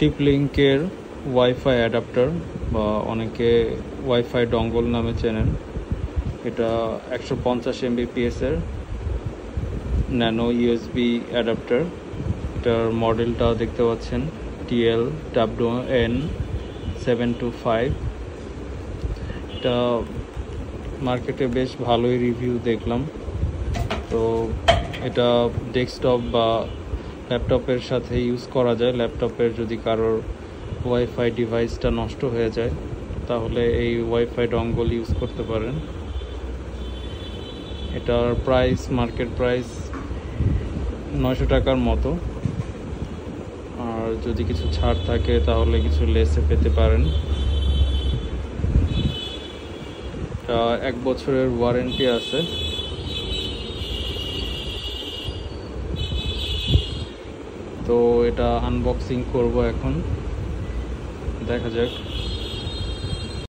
টিপলিংকের wifi adapter বা অনেকে wifi dongle নামে চেনেন। এটা 150 Mbps এর ন্যানো ইউএসবি অ্যাডাপ্টার। এটার মডেলটা দেখতে পাচ্ছেন TLWN725। এটা মার্কেটে বেশ ভালোই রিভিউ দেখলাম। তো এটা ডেস্কটপ বা ল্যাপটপের সাথে ইউজ করা যায়। ল্যাপটপের যদি কারোর ওয়াইফাই ডিভাইসটা নষ্ট হয়ে যায় তাহলে এই ওয়াইফাই ডঙ্গল ইউজ করতে পারেন। এটার প্রাইস মার্কেট প্রাইস 900 টাকার মতো, আর যদি কিছু ছাড় থাকে তাহলে কিছু লেসে পেতে পারেন। এটা 1 বছরের ওয়ারেন্টি আছে। তো এটা আনবক্সিং করব এখন, দেখা যাক।